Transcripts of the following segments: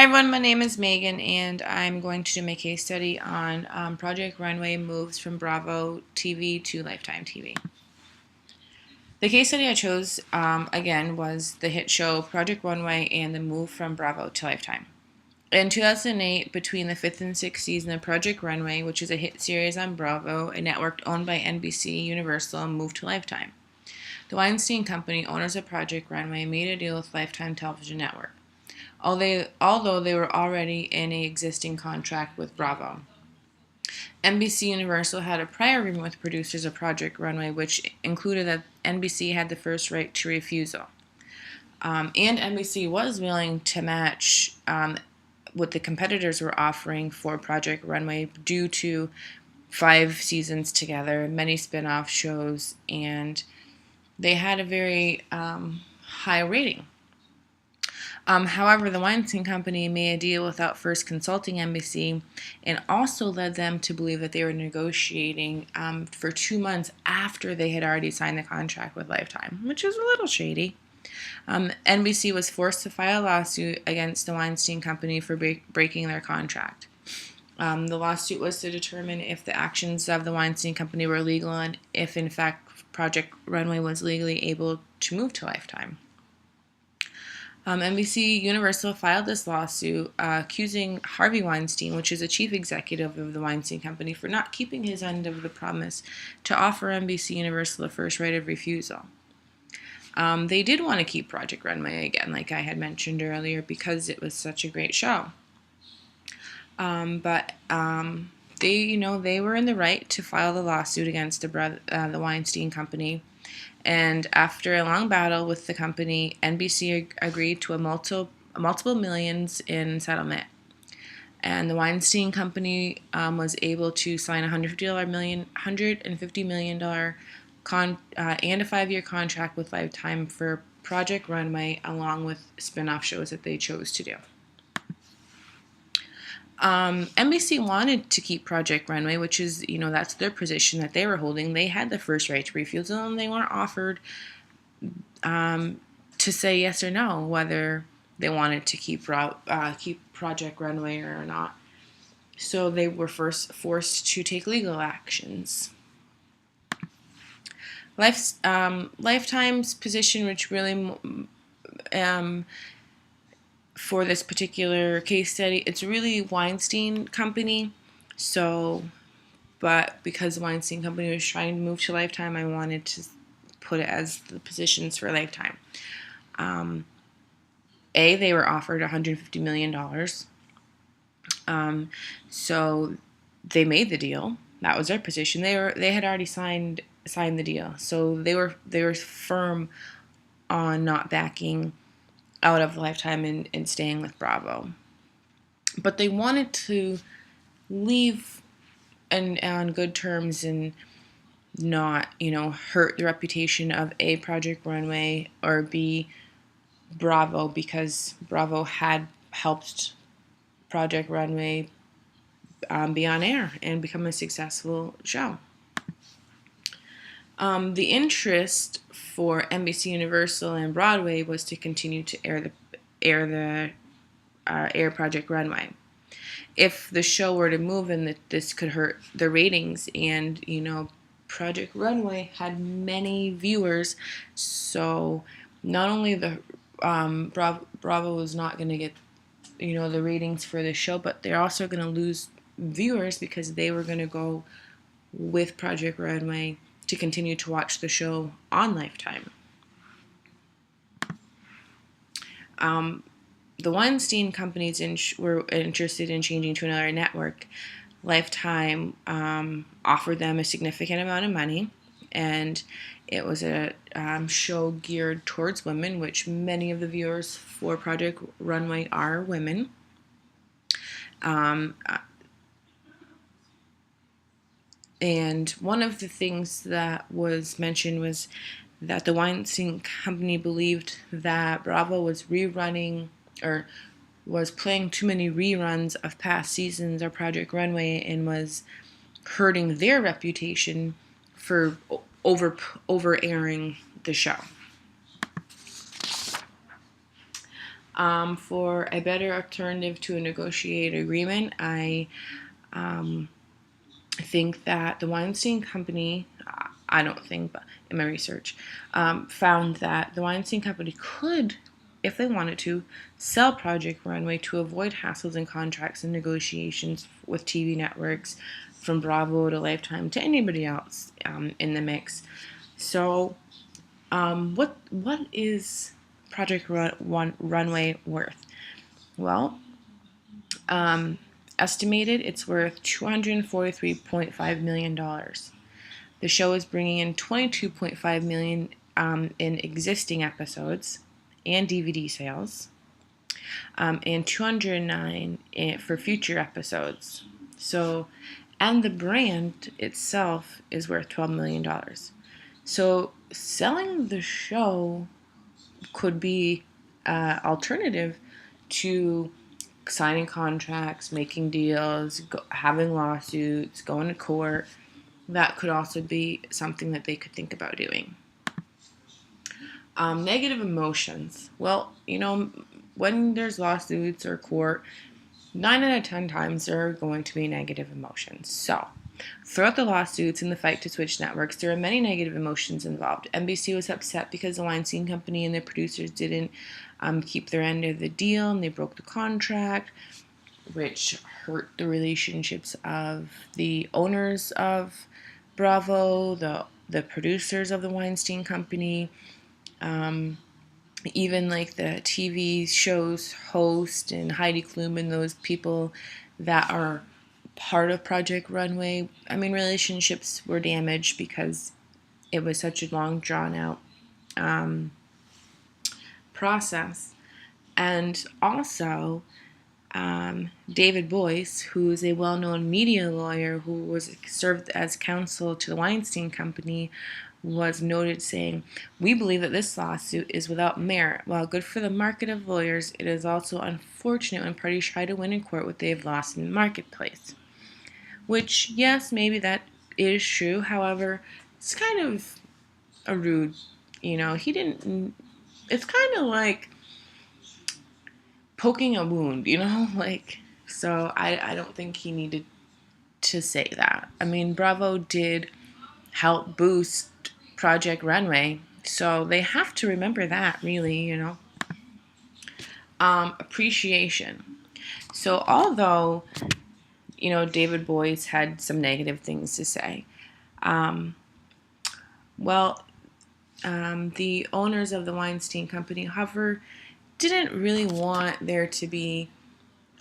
Hi everyone, my name is Megan and I'm going to do my case study on Project Runway moves from Bravo TV to Lifetime TV. The case study I chose, again, was the hit show Project Runway and the move from Bravo to Lifetime. In 2008, between the 5th and 6th season of Project Runway, which is a hit series on Bravo, a network owned by NBC Universal, moved to Lifetime. The Weinstein Company, owners of Project Runway, made a deal with Lifetime Television Network, although they were already in an existing contract with Bravo. NBC Universal had a prior agreement with producers of Project Runway, which included that NBC had the first right to refusal. And NBC was willing to match what the competitors were offering for Project Runway due to 5 seasons together, many spin-off shows, and they had a very high rating. However, the Weinstein Company made a deal without first consulting NBC and also led them to believe that they were negotiating for 2 months after they had already signed the contract with Lifetime, which is a little shady. NBC was forced to file a lawsuit against the Weinstein Company for breaking their contract. The lawsuit was to determine if the actions of the Weinstein Company were legal and if, in fact, Project Runway was legally able to move to Lifetime. NBC Universal filed this lawsuit accusing Harvey Weinstein, which is the chief executive of the Weinstein Company, for not keeping his end of the promise to offer NBC Universal the first right of refusal. They did want to keep Project Runway again, like I had mentioned earlier, because it was such a great show. But they were in the right to file the lawsuit against the Weinstein Company. And after a long battle with the company, NBC agreed to a multiple millions in settlement. And the Weinstein Company was able to sign a $150 million and a 5-year contract with Lifetime for Project Runway, along with spin-off shows that they chose to do. NBC wanted to keep Project Runway, which is, that's their position that they were holding. They had the first right to refusal, and they weren't offered to say yes or no whether they wanted to keep Project Runway or not. So they were first forced to take legal actions. Lifetime's position, which really for this particular case study, it's really Weinstein Company. But because the Weinstein Company was trying to move to Lifetime, I wanted to put it as the positions for Lifetime. They were offered $150 million. So they made the deal. That was their position. They had already signed the deal. So they were firm on not backing out of Lifetime and staying with Bravo. But they wanted to leave on good terms and not, hurt the reputation of A, Project Runway, or B, Bravo, because Bravo had helped Project Runway be on air and become a successful show. The interest for NBC Universal and Broadway was to continue to air Project Runway. If the show were to move, and this could hurt the ratings, and Project Runway had many viewers, so not only the Bravo was not going to get the ratings for the show, but they're also going to lose viewers because they were going to go with Project Runway to continue to watch the show on Lifetime. The Weinstein companies were interested in changing to another network. Lifetime offered them a significant amount of money, and it was a show geared towards women, which many of the viewers for Project Runway are women. And one of the things that was mentioned was that the Weinstein Company believed that Bravo was rerunning or was playing too many reruns of past seasons of Project Runway and was hurting their reputation for over airing the show. For a better alternative to a negotiated agreement, I think that the Weinstein Company, I don't think, but in my research, found that the Weinstein Company could, if they wanted to, sell Project Runway to avoid hassles in contracts and negotiations with TV networks, from Bravo to Lifetime to anybody else in the mix. So, what is Project Runway worth? Well, estimated it's worth $243.5 million. The show is bringing in $22.5 million in existing episodes and DVD sales, and $209 for future episodes. So, and the brand itself is worth $12 million. So, selling the show could be alternative to signing contracts, making deals, having lawsuits, going to court. That could also be something that they could think about doing. Negative emotions. Well, when there's lawsuits or court, 9 out of 10 times there are going to be negative emotions. So, throughout the lawsuits and the fight to switch networks, there are many negative emotions involved. NBC was upset because the Weinstein Company and their producers didn't keep their end of the deal, and they broke the contract, which hurt the relationships of the owners of Bravo, the producers of the Weinstein Company, even like the TV show's host and Heidi Klum and those people that are part of Project Runway. I mean, relationships were damaged because it was such a long, drawn out process. And also, David Boyce, who's a well-known media lawyer who was served as counsel to the Weinstein Company, was noted saying, "We believe that this lawsuit is without merit. While good for the market of lawyers, it is also unfortunate when parties try to win in court what they have lost in the marketplace." Which, yes, maybe that is true. However, it's kind of a rude, he didn't, it's kind of like poking a wound, so I don't think he needed to say that. I mean, Bravo did help boost Project Runway, so they have to remember that, really. Appreciation. So although, David Boyce had some negative things to say, the owners of the Weinstein Company, however, didn't really want there to be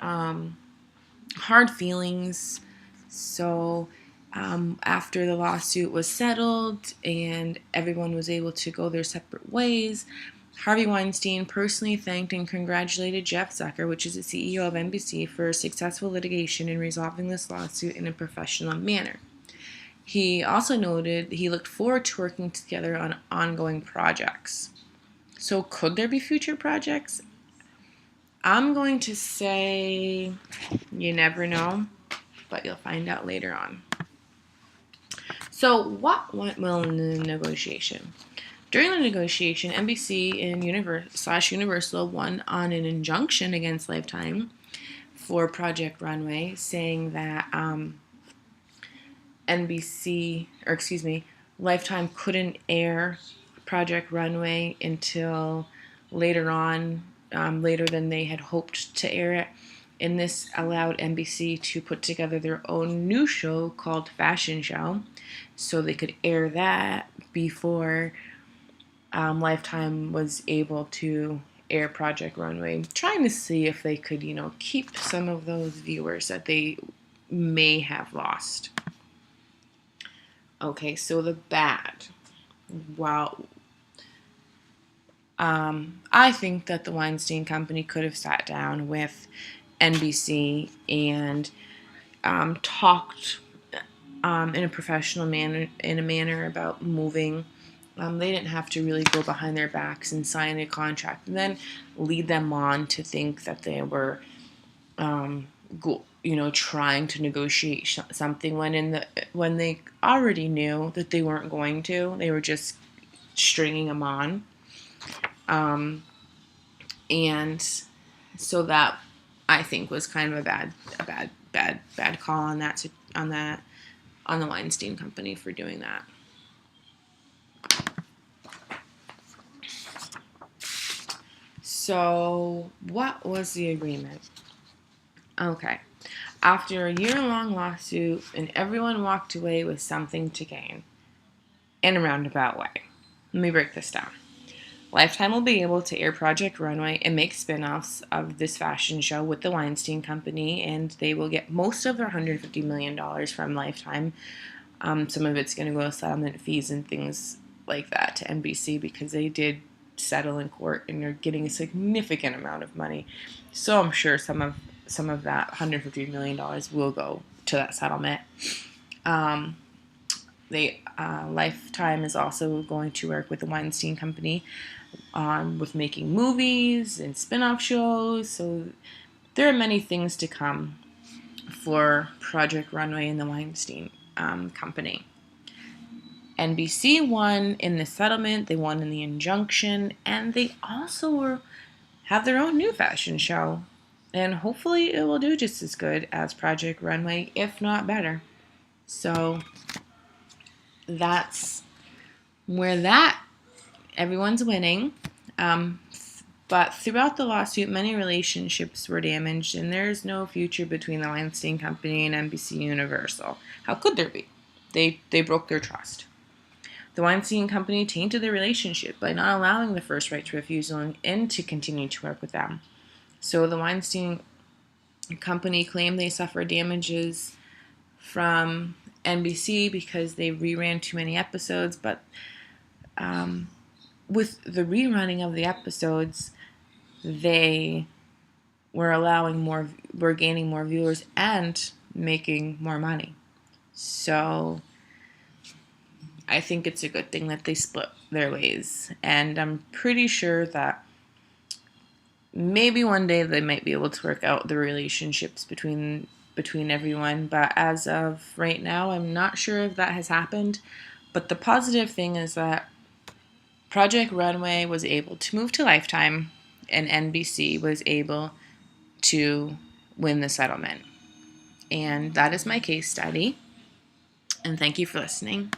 hard feelings. So after the lawsuit was settled and everyone was able to go their separate ways, Harvey Weinstein personally thanked and congratulated Jeff Zucker, which is the CEO of NBC, for successful litigation in resolving this lawsuit in a professional manner. He also noted he looked forward to working together on ongoing projects. So could there be future projects? I'm going to say you never know, but you'll find out later on. So what went well in the negotiation? During the negotiation, NBC and Universal won on an injunction against Lifetime for Project Runway, saying that Lifetime couldn't air Project Runway until later on, later than they had hoped to air it. And this allowed NBC to put together their own new show called Fashion Show, so they could air that before Lifetime was able to air Project Runway, trying to see if they could, keep some of those viewers that they may have lost. Okay, so the bad. Well, I think that the Weinstein Company could have sat down with NBC and talked in a professional manner about moving. They didn't have to really go behind their backs and sign a contract and then lead them on to think that they were, trying to negotiate something when they already knew that they weren't going to. They were just stringing them on. And so that, I think, was kind of a bad call on the Weinstein Company for doing that. So, what was the agreement? Okay. After a year-long lawsuit, and everyone walked away with something to gain, in a roundabout way. Let me break this down. Lifetime will be able to air Project Runway and make spin-offs of this fashion show with the Weinstein Company, and they will get most of their $150 million from Lifetime. Some of it's going to go to settlement fees and things like that to NBC because they did settle in court and they're getting a significant amount of money. So I'm sure some of that $150 million will go to that settlement. Lifetime is also going to work with the Weinstein Company with making movies and spin-off shows. So there are many things to come for Project Runway and the Weinstein Company. NBC won in the settlement, they won in the injunction, and they also have their own new fashion show. And hopefully it will do just as good as Project Runway, if not better. So that's where everyone's winning. But throughout the lawsuit, many relationships were damaged, and there's no future between the Weinstein Company and NBC Universal. How could there be? They broke their trust. The Weinstein Company tainted their relationship by not allowing the first right to refusal and to continue to work with them. So the Weinstein Company claimed they suffered damages from NBC because they reran too many episodes, but with the rerunning of the episodes, they were gaining more viewers and making more money. So I think it's a good thing that they split their ways, and I'm pretty sure that maybe one day they might be able to work out the relationships between everyone, but as of right now, I'm not sure if that has happened. But the positive thing is that Project Runway was able to move to Lifetime, and NBC was able to win the settlement. And that is my case study, and thank you for listening.